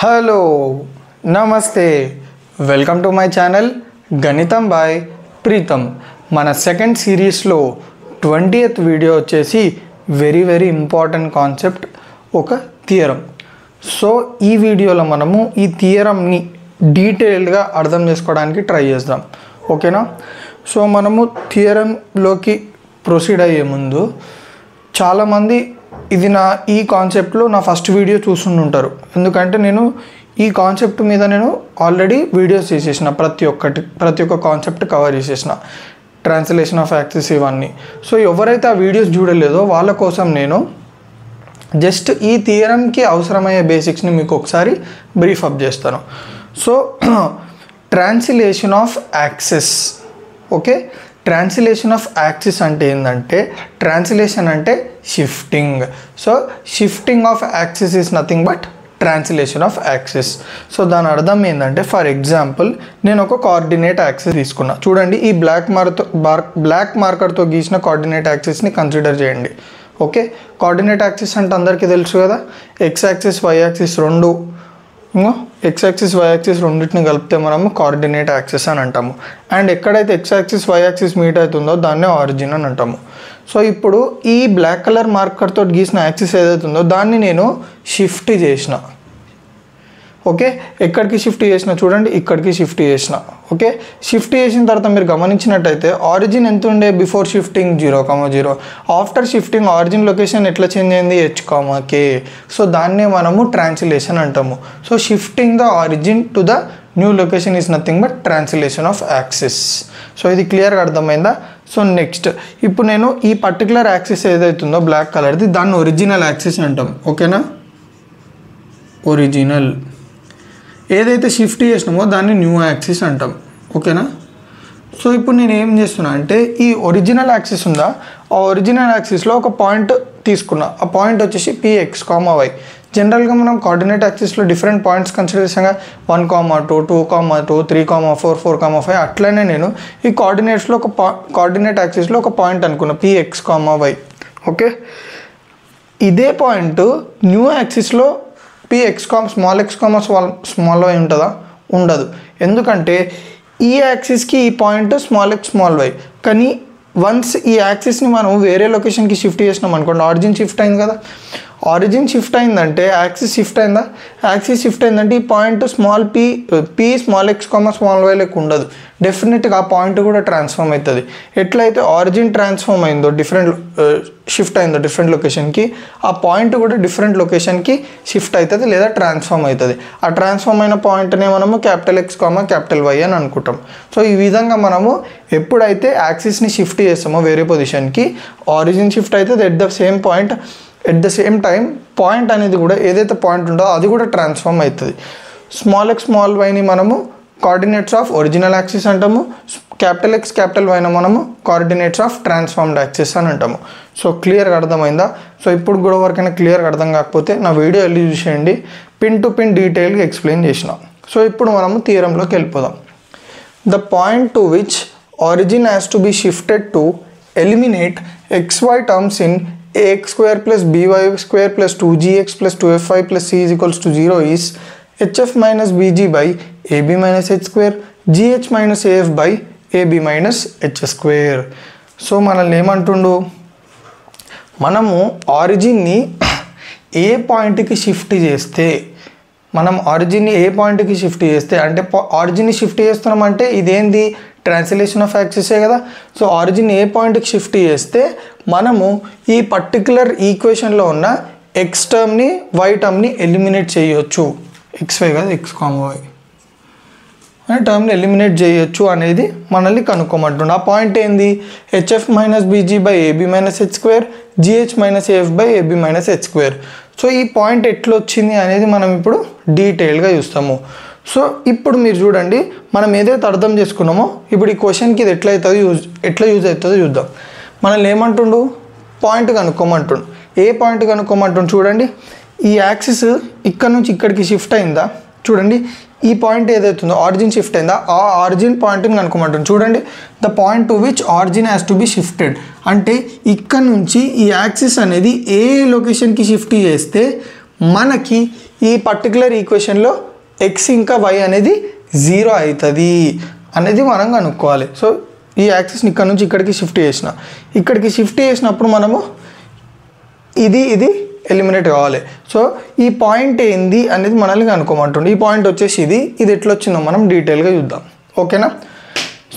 Hello నమస్తే welcome to my channel గణితం by Pritam. మన సెకండ్ సిరీస్లో 20th వీడియో వచ్చేసి వెరీ ఇంపార్టెంట్ కాన్సెప్ట్, ఒక థియరం. సో ఈ వీడియోలో మనము ఈ థియరంని డీటెయిల్డ్గా అర్థం చేసుకోవడానికి ట్రై చేద్దాం, ఓకేనా? సో మనము థియరంలోకి ప్రొసీడ్ అయ్యే ముందు చాలామంది ఈ కాన్సెప్ట్లో నా ఫస్ట్ వీడియో చూస్తుంటారు, ఎందుకంటే నేను ఈ కాన్సెప్ట్ మీద ఆల్రెడీ వీడియోస్ చేసేసిన, ప్రతి ఒక్క కాన్సెప్ట్ కవర్ చేసేసిన, ట్రాన్స్లేషన్ ఆఫ్ యాక్సిస్ ఇవన్నీ. సో ఎవరైతే ఆ వీడియోస్ చూడలేదో వాళ్ళ కోసం నేను జస్ట్ ఈ థియరంకి అవసరమయ్యే బేసిక్స్ని మీకు ఒకసారి బ్రీఫ్ అప్ చేస్తాను. So translation of axis, okay? Translation of axis అంటే ఏంటంటే, ట్రాన్స్లేషన్ అంటే shifting. So shifting of axis is nothing but translation of axis. So దాని అర్థం ఏంటంటే, ఫర్ ఎగ్జాంపుల్ నేను ఒక కోఆర్డినేట్ యాక్సిస్ తీసుకున్నా. చూడండి, ఈ బ్లాక్ మార్కర్తో గీసిన కోఆర్డినేట్ యాక్సిస్ని కన్సిడర్ చేయండి, ఓకే? కోఆర్డినేట్ యాక్సిస్ అంటే అందరికీ తెలుసు కదా, ఎక్స్ యాక్సిస్ వై యాక్సిస్ రెండు, ఎక్స్ యాక్సిస్ వై యాక్సిస్ రెండింటిని కలిపితే మనము కోఆర్డినేట్ యాక్సిస్ అని అంటాము. అండ్ ఎక్కడైతే x axis y axis meet అవుతుందో దాన్నే ఆరిజిన్ అని అంటాము. సో ఇప్పుడు ఈ బ్లాక్ కలర్ మార్కర్తో గీసిన యాక్సిస్ ఏదైతుందో దాన్ని నేను షిఫ్ట్ చేసిన, ఓకే? ఎక్కడికి షిఫ్ట్ చేసిన చూడండి, ఇక్కడికి షిఫ్ట్ చేసిన, ఓకే? షిఫ్ట్ చేసిన తర్వాత మీరు గమనించినట్టయితే ఆరిజిన్ ఎంత ఉండే before shifting 0,0. After shifting origin location ఎట్లా చేంజ్ అయింది, H,K. సో దాన్నే మనము ట్రాన్స్లేషన్ అంటాము. So shifting the origin to the new location is nothing but translation of axis. So ఇది క్లియర్గా అర్థమైందా? సో నెక్స్ట్, ఇప్పుడు నేను ఈ పర్టికులర్ యాక్సిస్ ఏదైతుందో బ్లాక్ కలర్ది, దాన్ని ఒరిజినల్ యాక్సిస్ అంటాం, ఓకేనా? ఒరిజినల్. ఏదైతే షిఫ్ట్ చేసినామో దాన్ని న్యూ యాక్సిస్ అంటాం, ఓకేనా? సో ఇప్పుడు నేను ఏం చేస్తున్నా అంటే, ఈ ఒరిజినల్ యాక్సిస్ ఉందా, ఆ ఒరిజినల్ యాక్సిస్లో ఒక పాయింట్ తీసుకున్నా. ఆ పాయింట్ వచ్చేసి Px, y. జనరల్గా మనం కోఆర్డినేట్ యాక్సిస్లో డిఫరెంట్ పాయింట్స్ కన్సిడర్ చేసాం, 1,2, 2,2, 3,4, 4,5. అట్లనే నేను ఈ కోఆర్డినేట్ యాక్సిస్లో ఒక పాయింట్ అనుకున్నా, Px, y, ఓకే? ఇదే పాయింట్ న్యూ యాక్సిస్లో Px, స్మాల్ y ఉంటుందా? ఉండదు. ఎందుకంటే ఈ యాక్సిస్కి ఈ పాయింట్ స్మాల్ y, కానీ వన్స్ ఈ యాక్సిస్ని మనం వేరే లొకేషన్కి షిఫ్ట్ చేసినాం అనుకోండి, ఆరిజిన్ షిఫ్ట్ అయింది కదా. ఆరిజిన్ షిఫ్ట్ అయిందంటే యాక్సిస్ షిఫ్ట్ అయిందా? యాక్సిస్ షిఫ్ట్ అయిందంటే ఈ point small x, small y లెక్క ఉండదు. డెఫినెట్గా ఆ పాయింట్ కూడా ట్రాన్స్ఫార్మ్ అవుతుంది. ఎట్లయితే ఆరిజిన్ ట్రాన్స్ఫార్మ్ అయిందో, షిఫ్ట్ అయిందో డిఫరెంట్ లొకేషన్కి, ఆ పాయింట్ కూడా డిఫరెంట్ లొకేషన్కి షిఫ్ట్ అవుతుంది లేదా ట్రాన్స్ఫార్మ్ అవుతుంది. ఆ ట్రాన్స్ఫార్మ్ అయిన పాయింట్నే మనము X, Y అని అనుకుంటాం. సో ఈ విధంగా మనము ఎప్పుడైతే యాక్సిస్ని షిఫ్ట్ చేస్తామో వేరే పొజిషన్కి, ఆరిజిన్ షిఫ్ట్ అవుతుంది at the same time point అనేది కూడా, ఏదైతే పాయింట్ ఉంటుందో అది కూడా ట్రాన్స్ఫార్మ్ అవుతుంది. స్మాల్ x, స్మాల్ వైని మనము కోఆర్డినేట్స్ ఆఫ్ ఒరిజినల్ యాక్సిస్ అంటాము. X, Yని మనము కోఆర్డినేట్స్ ఆఫ్ ట్రాన్స్ఫార్మ్డ్ యాక్సిస్ అని అంటాము. సో క్లియర్గా అర్థమైందా? సో ఇప్పుడు కూడా వరకైనా క్లియర్గా అర్థం కాకపోతే నా వీడియో వెళ్ళి చూసేయండి, పిన్ టు పిన్ డీటెయిల్గా ఎక్స్ప్లెయిన్ చేసిన. సో ఇప్పుడు మనము థియరంలోకి వెళ్ళిపోదాం. The point to which origin has to be shifted to eliminate xy terms in ax square plus by square plus 2gx plus 2fy plus c is equals to 0 is hf minus bg by ab minus h square gh minus af by ab minus h square. So మనల్ని ఏమంటుండు, మనము ఆరిజిన్ని ఏ పాయింట్కి shift చేస్తే, అంటే ఆరిజిన్ని shift చేస్తున్నామంటే ఇదేంది, translation of యాక్సిసే కదా. So origin ఏ పాయింట్కి షిఫ్ట్ చేస్తే మనము ఈ పర్టికులర్ ఈక్వేషన్లో ఉన్న ఎక్స్ టర్మ్ని వై టర్మ్ని ఎలిమినేట్ చేయొచ్చు, XY కదా, X,Y అనే టర్మ్ని ఎలిమినేట్ చేయొచ్చు అనేది మనల్ని కనుక్కోమంటుండే. ఆ పాయింట్ ఏంది, hf minus bg by ab minus h square gh minus af by ab minus h square. So ఈ పాయింట్ ఎట్లా వచ్చింది అనేది మనం ఇప్పుడు డీటెయిల్గా చూస్తాము. సో ఇప్పుడు మీరు చూడండి, మనం ఏదైతే అర్థం చేసుకున్నామో ఇప్పుడు ఈ క్వశ్చన్కి ఇది ఎట్లా యూజ్ అవుతుందో చూద్దాం. మనల్ని ఏమంటుండు, పాయింట్ కనుక్కోమంటుండు. ఏ పాయింట్ కనుక్కోమంటుండు చూడండి, ఈ యాక్సిస్ ఇక్కడ నుంచి ఇక్కడికి షిఫ్ట్ అయిందా, చూడండి ఈ పాయింట్ ఏదైతుందో ఆరిజిన్ షిఫ్ట్ అయిందా, ఆ ఆరిజిన్ పాయింట్ని కనుక్కోమంటుంది. చూడండి, the point to which origin has to be shifted అంటే ఇక్కడ నుంచి ఈ యాక్సిస్ అనేది ఏ లొకేషన్కి షిఫ్ట్ చేస్తే మనకి ఈ పర్టికులర్ ఈక్వేషన్లో ఎక్స్ ఇంకా వై అనేది 0 అవుతుంది అనేది మనం కనుక్కోవాలి. సో ఈ యాక్సిస్ని ఇక్కడ నుంచి ఇక్కడికి షిఫ్ట్ చేసినప్పుడు మనము ఇది ఎలిమినేట్ కావాలి. సో ఈ పాయింట్ ఏంది అనేది మనల్ని కనుక్కోమంటుండే. ఈ పాయింట్ వచ్చేసి ఇది ఎట్లా వచ్చిందో మనం డీటెయిల్గా చూద్దాం. ఓకేనా?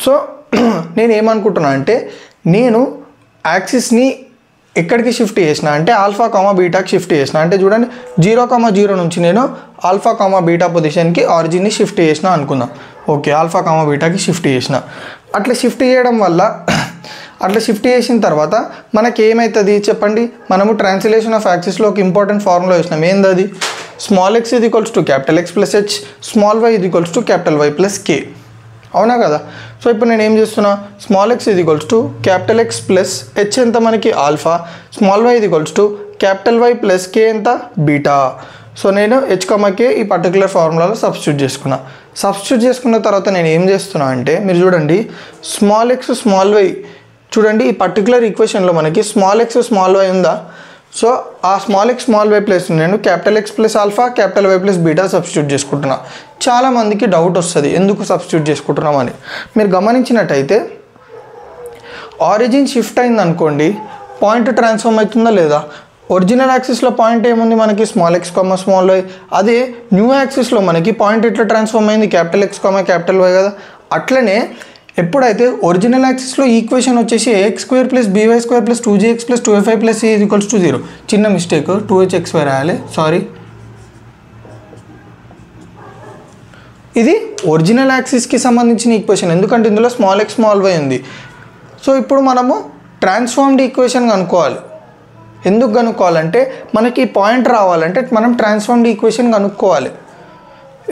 సో నేను ఏమనుకుంటున్నా అంటే నేను యాక్సిస్ని ఎక్కడికి షిఫ్ట్ చేసిన అంటే ఆల్ఫా కామా బీటాకి షిఫ్ట్ చేసిన. అంటే చూడండి 0,0 నుంచి నేను ఆల్ఫా కామా బీటా పొజిషన్కి ఆరిజిన్ని షిఫ్ట్ చేసిన అనుకుందాం. ఓకే, ఆల్ఫా కామా బీటాకి షిఫ్ట్ చేసిన. అట్లా షిఫ్ట్ చేసిన తర్వాత మనకి ఏమవుతుంది చెప్పండి. మనము ట్రాన్స్లేషన్ ఆఫ్ యాక్సిస్లో ఒక ఇంపార్టెంట్ ఫార్ములా వేసినాం. ఏంది అది? Small X is equals to capital X plus H, small Y is equals to capital Y plus K. అవునా కదా? సో ఇప్పుడు నేను ఏం చేస్తున్నా, small X is equals to capital X plus H ఎంత మనకి alpha, small Y is equals to capital Y plus K ఎంత beta. So నేను హెచ్ కే ఈ పర్టికులర్ ఫార్ములాలో సబ్స్టిట్యూట్ చేసుకున్న తర్వాత నేను ఏం చేస్తున్నా అంటే మీరు చూడండి స్మాల్ ఎక్స్ స్మాల్ వై చూడండి ఈ పర్టికులర్ ఈక్వేషన్లో మనకి స్మాల్ ఎక్స్ స్మాల్ వై ఉందా. సో ఆ small X small Y plus నేను capital X plus alpha capital Y plus beta substitute చేసుకుంటున్నా. చాలామందికి డౌట్ వస్తుంది ఎందుకు సబ్స్టిట్యూట్ చేసుకుంటున్నామని. మీరు గమనించినట్టయితే ఆరిజిన్ షిఫ్ట్ అయింది అనుకోండి, పాయింట్ ట్రాన్స్ఫార్మ్ అవుతుందా లేదా? ఒరిజినల్ యాక్సిస్లో పాయింట్ ఏముంది మనకి small x comma small y. అదే న్యూ యాక్సిస్లో మనకి పాయింట్ ఎట్లా ట్రాన్స్ఫార్మ్ అయింది capital x comma capital y కదా. అట్లనే ఎప్పుడైతే ఒరిజినల్ యాక్సిస్లో ఈక్వేషన్ వచ్చేసి ax² + by² + 2gx + 2fy + c = 0. చిన్న మిస్టేక్ 2hxy రాయాలి, సారీ. ఇది ఒరిజినల్ యాక్సిస్కి సంబంధించిన ఈక్వేషన్ ఎందుకంటే ఇందులో స్మాల్ ఎక్స్ స్మాల్ వై ఉంది. సో ఇప్పుడు మనము ట్రాన్స్ఫార్మ్డ్ ఈక్వేషన్ కనుక్కోవాలి. ఎందుకు కనుక్కోవాలంటే మనకి ఈ పాయింట్ రావాలంటే మనం ట్రాన్స్ఫార్మ్డ్ ఈక్వేషన్ కనుక్కోవాలి.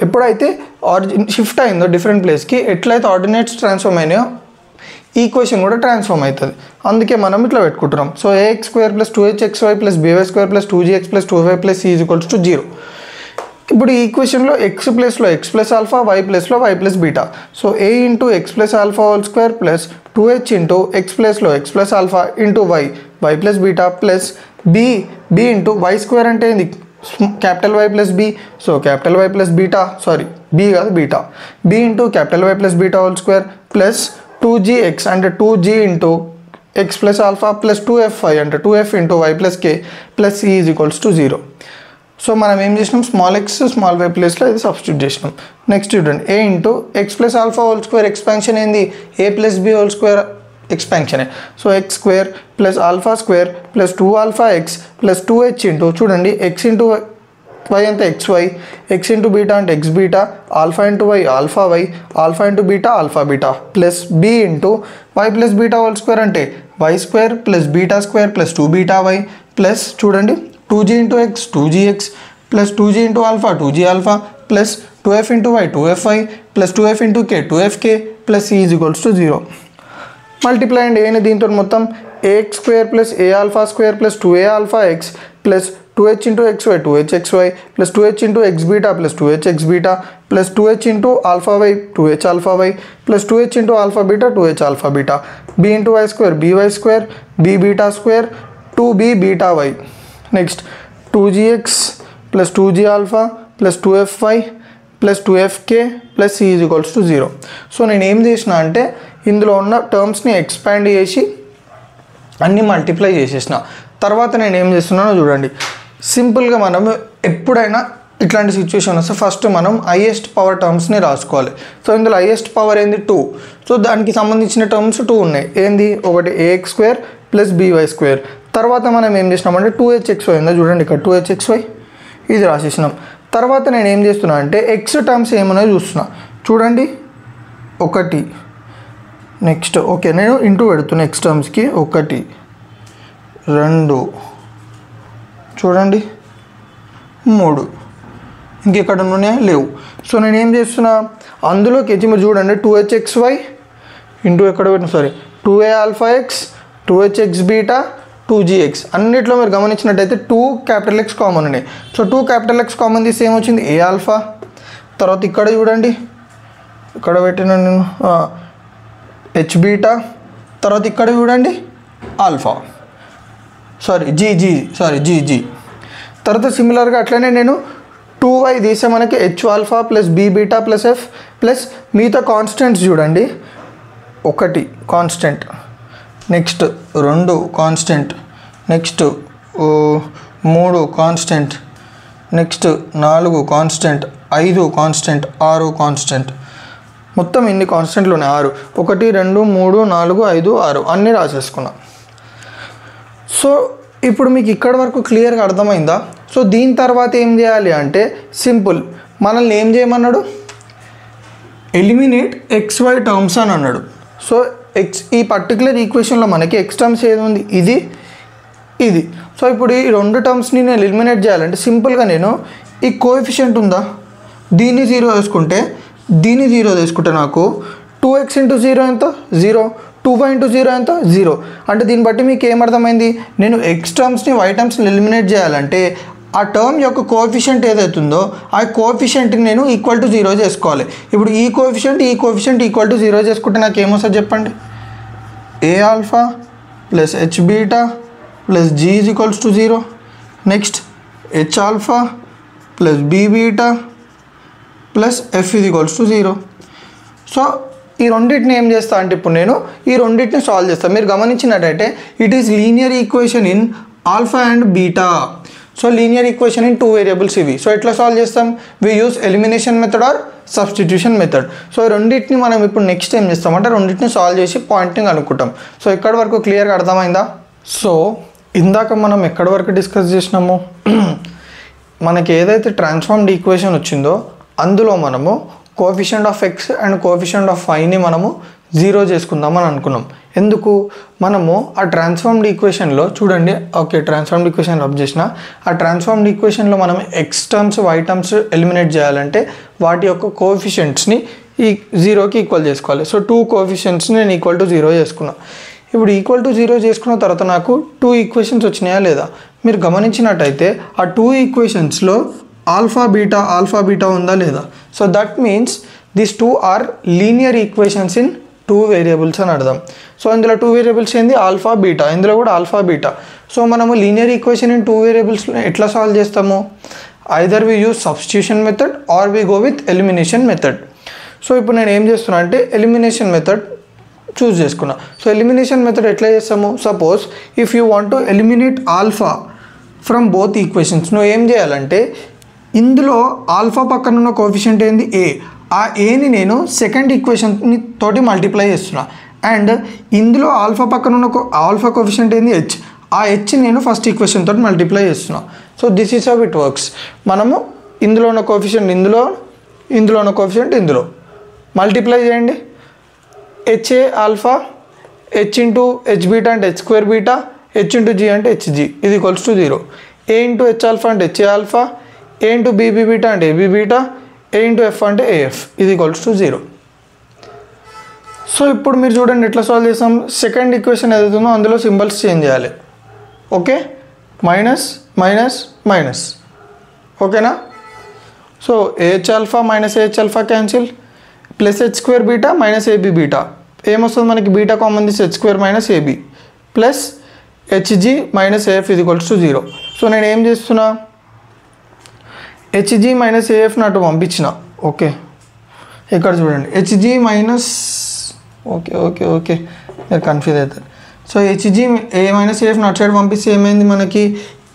ఎప్పుడైతే షిఫ్ట్ అయిందో డిఫరెంట్ ప్లేస్కి ఎట్లయితే ఆర్డినేట్స్ ట్రాన్స్ఫార్మ్ అయినాయో ఈక్వేషన్ కూడా ట్రాన్స్ఫార్మ్ అవుతుంది. అందుకే మనం ఇట్లా పెట్టుకుంటున్నాం. So ax² + 2hxy + by² + 2gx + 2fy + c = 0. ఇప్పుడు ఈ ఈక్వేషన్లో ఎక్స్ ప్లేస్లో ఎక్స్ ప్లస్ ఆల్ఫా, వై ప్లేస్లో y plus beta. So a × x + α² + 2h × x ప్లేస్లో x plus alpha × Y plus beta plus b × y² అంటే ఏంది capital Y plus B. So capital Y plus beta, sorry B కాదు beta, b × capital Y plus beta whole plus 2gx అంటే 2g × x plus alpha plus 2fy అంటే 2f × y plus కే plus c = 0. So మనం ఏం చేసినాం small X small why ప్లేస్లో ఇది substitute చేసినాం. Next చూడండి a × x + α² ఎక్స్పాన్షన్ ఏంది a + b హోల్² ఎక్స్పాన్షనే. సో x² + α² + 2αx + 2h చూడండి x × y అంటే xy, x × బీటా అంటే x beta, alpha × y alpha Y, alpha × beta alpha beta plus b × y plus beta whole అంటే y² + β² + 2βy plus చూడండి 2g × x 2gx plus 2g × alpha 2g alpha plus 2f × y 2fy plus 2f × k 2fk plus c = 0. Multiply and ఏని దీంతో మొత్తం ax² + a⁴² + 2a⁴x plus 2h × xy 2hxy plus 2h × xβ plus 2hxβ plus 2h × alpha Y 2hఆల్ఫావై plus 2h × ఆల్ఫాబ 2hఆల్ఫాబ b × y² by² bβ² 2bβy. Next 2gx plus 2gα plus 2fy plus 2fk plus c = 0. So నేను ఏం చేసిన అంటే ఇందులో ఉన్న టర్మ్స్ని expand చేసి అన్నీ మల్టిప్లై చేసేసిన తర్వాత నేను ఏం చేస్తున్నానో చూడండి. సింపుల్గా మనం ఎప్పుడైనా ఇట్లాంటి సిచ్యువేషన్ వస్తే ఫస్ట్ మనం హైయెస్ట్ పవర్ టర్మ్స్ని రాసుకోవాలి. సో ఇందులో హైయెస్ట్ పవర్ ఏంది 2. సో దానికి సంబంధించిన టర్మ్స్ 2 ఉన్నాయి. ఏంది ఒకటి ax² + by². తర్వాత మనం ఏం చేసినామంటే 2hxy ఉందా చూడండి ఇక్కడ 2hxy ఇది రాసేసినాం. తర్వాత నేను ఏం చేస్తున్నా అంటే ఎక్స్ టర్మ్స్ ఏమన్నా చూస్తున్నా చూడండి 1. నెక్స్ట్ ఓకే నేను ఇంటూ పెడుతున్నా ఎక్స్ టర్మ్స్కి 1 2 చూడండి 3 ఇంకెక్కడ ఉన్నాయా లేవు. సో నేను ఏం చేస్తున్నా అందులోకి వచ్చి మీరు చూడండి 2hxy ఇంటూ ఎక్కడ పెట్టిన సారీ 2a⁴x 2hxβ 2gx అన్నిట్లో మీరు గమనించినట్టయితే 2 క్యాపిటల్ X కామన్ ఉన్నాయి. సో 2 క్యాపిటల్ X కామన్ తీసి ఏమొచ్చింది a⁴. తర్వాత ఇక్కడ చూడండి ఇక్కడ పెట్టిన నేను hβ. తర్వాత ఇక్కడ చూడండి ఆల్ఫా సారీ జీజీ తర్వాత సిమిలర్గా అట్లనే నేను 2y తీసే మనకి h alpha plus b beta plus f plus మిగతా కాన్స్టెంట్స్ చూడండి, 1 constant, next 2 constant, next 3 constant, next 4 constant, 5 constant, 6 constant. మొత్తం ఇన్ని కాన్స్టెంట్లు ఉన్నాయి, 6. 1 2 3 4 5 6 అన్నీ రాసేసుకున్నా. సో ఇప్పుడు మీకు ఇక్కడి వరకు క్లియర్గా అర్థమైందా? సో దీని తర్వాత ఏం చేయాలి అంటే సింపుల్, మనల్ని ఏం చేయమన్నాడు, ఎలిమినేట్ xy టర్మ్స్ అని అన్నాడు. సో ఈ పర్టికులర్ ఈక్వేషన్లో మనకి x టర్మ్స్ ఏది ఉంది, ఇది. సో ఇప్పుడు ఈ 2 టర్మ్స్ని నేను ఎలిమినేట్ చేయాలంటే సింపుల్గా నేను ఈ కోఎఫిషియంట్ ఉందా, దీన్ని 0 వేసుకుంటే, దీన్ని 0 తీసుకుంటే నాకు 2x ఇంటూ 0 ఎంత 0, 2y ఇంటూ 0 ఎంత 0. అంటే దీన్ని బట్టి మీకు ఏమర్థమైంది, నేను x టర్మ్స్ని y టర్మ్స్ని ఎలిమినేట్ చేయాలంటే ఆ టర్మ్ యొక్క కోఎఫిషియంట్ ఏదైతుందో ఆ కోఎఫిషియంట్ని నేను ఈక్వల్ టు 0 చేసుకోవాలి. ఇప్పుడు ఈ కోఎఫిషియంట్ ఈక్వల్ టు 0 చేసుకుంటే నాకు ఏమొస్తుంది చెప్పండి, a alpha plus h beta plus g is equals to 0, next h alpha plus b beta plus f is equals to 0. So ఈ రెండింటిని ఏం చేస్తా అంటే ఇప్పుడు నేను ఈ రెండింటిని సాల్వ్ చేస్తాను. మీరు గమనించినట్టయితే it is linear equation in alpha and beta. So linear equation in 2 variables ఇవి. సో ఎట్లా సాల్వ్ చేస్తాం, we use elimination method or substitution method. So రెండింటిని మనం ఇప్పుడు నెక్స్ట్ ఏం చేస్తామంటే రెండింటిని సాల్వ్ చేసి పాయింట్ని కనుక్కుంటాం. సో ఎక్కడి వరకు క్లియర్గా అర్థమైందా? సో ఇందాక మనం ఎక్కడి వరకు డిస్కస్ చేసినాము, మనకి ఏదైతే ట్రాన్స్ఫార్మ్డ్ ఈక్వేషన్ వచ్చిందో అందులో మనము coefficient of x and coefficient of yని మనము 0 చేసుకుందామని అనుకున్నాం. ఎందుకు, మనము ఆ ట్రాన్స్ఫార్మ్డ్ ఈక్వేషన్లో చూడండి, ఓకే ట్రాన్స్ఫార్మ్డ్ ఈక్వేషన్ రబ్ చేసిన, ఆ ట్రాన్స్ఫార్మ్డ్ ఈక్వేషన్లో మనం x terms y terms eliminate చేయాలంటే వాటి యొక్క కోఎఫిషియంట్స్ని ఈ 0కి ఈక్వల్ చేసుకోవాలి. సో 2 కోఎఫిషియంట్స్ని నేను ఈక్వల్ టు 0 చేసుకున్నా. ఇప్పుడు ఈక్వల్ టు 0 చేసుకున్న తర్వాత నాకు 2 ఈక్వేషన్స్ వచ్చినాయా లేదా, మీరు గమనించినట్టయితే ఆ 2 ఈక్వేషన్స్లో ఆల్ఫా బీటా ఉందా లేదా. So that means this 2 are linear equations in 2 variables అని అర్థం. సో ఇందులో 2 వేరియబుల్స్ ఏంది, ఆల్ఫా బీటా, ఇందులో కూడా ఆల్ఫా బీటా. సో మనము లీనియర్ ఈక్వేషన్ ఇన్ 2 వేరియబుల్స్ ఎట్లా సాల్వ్ చేస్తాము, either we use substitution method or we go with elimination method. So ఇప్పుడు నేను ఏం చేస్తున్నా అంటే ఎలిమినేషన్ మెథడ్ చూస్ చేసుకున్నా. సో ఎలిమినేషన్ మెథడ్ ఎట్లా చేస్తాము, suppose if you want to eliminate alpha from both equations, నువ్వు ఏం చేయాలంటే ఇందులో ఆల్ఫా పక్కన ఉన్న కోఎఫిషియంట్ ఏంది a, ఆ ఏని నేను సెకండ్ ఈక్వేషన్ని తోటి మల్టిప్లై చేస్తున్నా. అండ్ ఇందులో ఆల్ఫా పక్కన ఉన్న ఆల్ఫా కోఎఫిషియంట్ ఏంది h, ఆ h నేను ఫస్ట్ ఈక్వేషన్ తోటి మల్టిప్లై చేస్తున్నా. So this is how it works. మనము ఇందులో ఉన్న కోఎఫిషియంట్ ఇందులో ఉన్న కోఎఫిషియంట్ ఇందులో మల్టిప్లై చేయండి, హే alpha, h into h beta అంటే h square beta, h into g అంటే hg ఇది equals to 0, a into h alpha అంటే h alpha, a into b beta అంటే ab beta, a into f అంటే af ఇది equals to 0. So ఇప్పుడు మీరు చూడండి ఎట్లా సాల్వ్ చేస్తాం, సెకండ్ ఈక్వేషన్ ఏదైతుందో అందులో సింబల్స్ చేంజ్ చేయాలి. ఓకే, మైనస్ మైనస్ మైనస్, ఓకేనా. So ah alpha minus ah alpha cancel, plus h square beta minus ab beta, ఏమొస్తుంది మనకి బీటా కామన్ తీసి h square minus ab plus hg minus af ఇది equals to 0. So నేను ఏం చేస్తున్నా, hg minus af నాటు పంపించిన, ఓకే ఇక్కడ చూడండి hg మైనస్, ఓకే మీరు కన్ఫ్యూజ్ అవుతారు. So hg a minus af not side పంపిస్తే ఏమైంది మనకి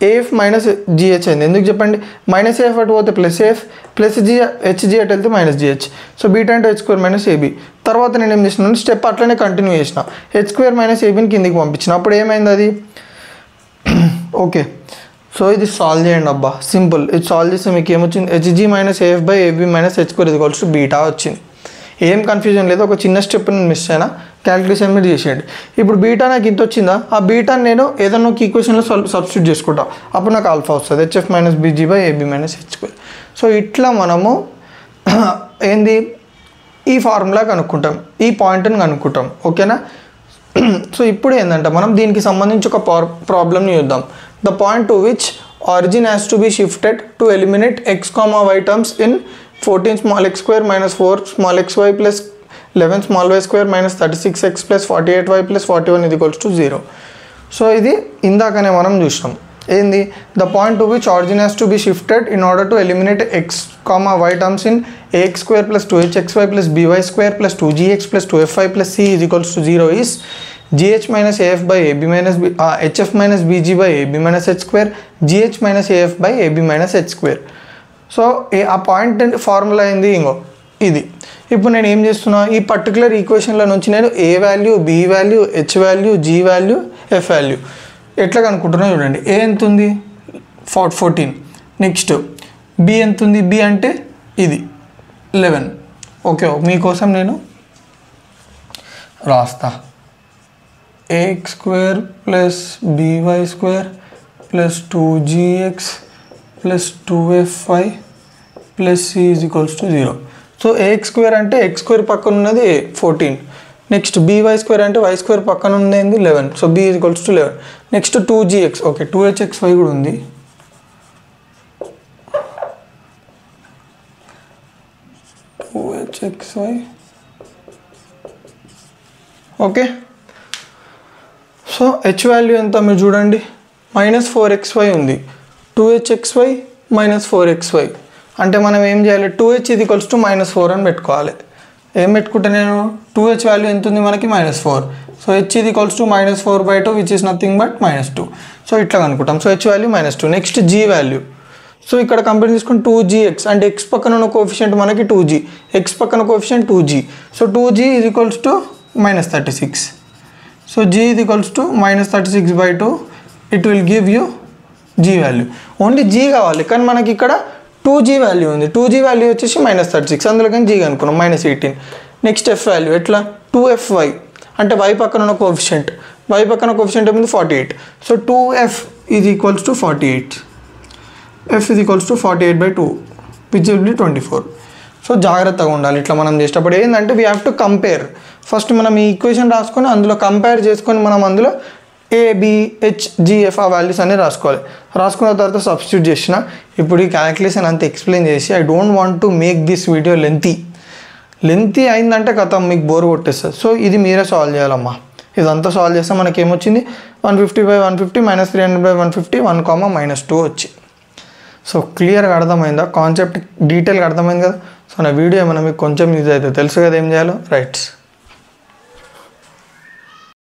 af మైనస్ gh అయింది. ఎందుకు చెప్పండి, మైనస్ af అటు పోతే ప్లస్ af ప్లస్ hg అటు వెళ్తే మైనస్ gh. సో బీటా అంటే h స్క్వేర్ మైనస్ ab. తర్వాత నేను ఏం చేసినాను, స్టెప్ అట్లనే కంటిన్యూ చేసిన, h స్క్వేర్ మైనస్ abని కిందికి పంపించిన, అప్పుడు ఏమైంది అది. ఓకే, సో ఇది సాల్వ్ చేయండి అబ్బా, సింపుల్. ఇది సాల్వ్ చేస్తే మీకు ఏమొచ్చింది, hg minus af by ab minus h square equals to beta వచ్చింది. ఏం కన్ఫ్యూజన్ లేదు, ఒక చిన్న స్టెప్ నేను మిస్ అయినా, క్యాలిక్యులేషన్ మీరు చేసేయండి. ఇప్పుడు బీటా నాకు ఇంత వచ్చిందా, ఆ బీటాని నేను ఏదైనా ఒక ఈక్వేషన్లో సబ్స్టిట్యూట్ చేసుకుంటా, అప్పుడు నాకు ఆల్ఫా వస్తుంది, hf minus bg by ab minus h square. So ఇట్లా మనము ఏంది ఈ ఫార్ములా కనుక్కుంటాం, ఈ పాయింట్ని కనుక్కుంటాం, ఓకేనా. సో ఇప్పుడు ఏంటంటే మనం దీనికి సంబంధించి ఒక ప్రాబ్లమ్ని చూద్దాం. The point to which origin has to be shifted to eliminate x, y terms in 14 small x square minus 4 small xy plus 11 small y square minus 36x plus 48y plus 41 is equals to 0. So ఇది ఇందాకనే మనం చూసినాం. ఏంది the point to which origin has to be shifted in order to eliminate x comma y terms in ax square plus 2hxy plus by square plus 2gx plus 2fy plus c is equals to 0 is gh minus af by ab minus b hf minus bg by ab minus h square gh minus af by ab minus h square. So ఆ point formula అయింది ఇంకో ఇది. ఇప్పుడు నేను ఏం చేస్తున్నా, ఈ particular ఈక్వేషన్ల నుంచి నేను A value, B value, H value, G value, F value ఎట్లా కనుక్కుంటున్నా చూడండి. ఏ ఎంత ఉంది 14, నెక్స్ట్ బి ఎంత ఉంది, బి అంటే ఇది 11. ఓకే మీకోసం నేను రాస్తా ax square plus by square plus 2gx plus 2fy plus c is equals to 0. So ax square అంటే x square పక్కన ఉన్నది 14, నెక్స్ట్ by square అంటే y square పక్కన ఉన్నది 11. So b is equals to 11. Next 2gx, okay 2hxy కూడా ఉంది. hxy okay. So h value ఎంత మీరు చూడండి, -4xy ఉంది. 2hxy -4xy అంటే మనం ఏం చేయాలి, 2h ఇది ఈక్వల్స్ టు -4 అని పెట్టుకోవాలి. ఏం పెట్టుకుంటే నేను 2h వాల్యూ ఎంత ఉంది మనకి -4. సో h ఇది equals to -4/2 which is nothing but -2. So ఇట్లా అనుకుంటాం. So h value -2. Next g value, so ఇక్కడ కంపేర్ చేసుకుని 2gx అంటే x పక్కన ఉన్న కోఎఫిషియంట్ మనకి 2g, x పక్కన coefficient 2g. So 2g is equals to -36. So g is equals to -36/2. It will give you g value. Only g కావాలి కానీ మనకి ఇక్కడ 2g వాల్యూ ఉంది. 2g వాల్యూ వచ్చేసి -36, అందులో కానీ g అనుకున్నాం -18. నెక్స్ట్ f వాల్యూ ఎట్లా, 2fy అంటే y పక్కన ఉన్న కోఎఫిషియంట్, y పక్కన కోఎఫిషియంట్ ఏముంది 48. So 2f is equals to 48. f is equals to 48/2 which will be 24. So జాగ్రత్తగా ఉండాలి ఇట్లా మనం చేసేటప్పుడు. ఏంటంటే we have to compare. First మనం ఈ ఈక్వేషన్ రాసుకొని అందులో కంపేర్ చేసుకొని మనం అందులో ఏ, బి, హెచ్, జి, ఎఫ్ ఆ వాల్యూస్ అన్నీ రాసుకోవాలి. రాసుకున్న తర్వాత సబ్స్టిట్యూట్ చేసిన. ఇప్పుడు ఈ క్యాలిక్యులేషన్ అంతా ఎక్స్ప్లెయిన్ చేసి I don't want to make this video lengthy అయిందంటే కథ మీకు బోర్ కొట్టేస్తుంది. సో ఇది మీరే సాల్వ్ చేయాలమ్మా. ఇదంతా సాల్వ్ చేస్తే మనకి ఏమొచ్చింది, 150/150 -300/150 1, -2 వచ్చి. సో క్లియర్గా అర్థమైందా, కాన్సెప్ట్ డీటెయిల్గా అర్థమైంది కదా. సో నా వీడియో ఏమైనా మీకు కొంచెం యూజ్ అయితే తెలుసు కదా ఏం చేయాలో. రైట్స్.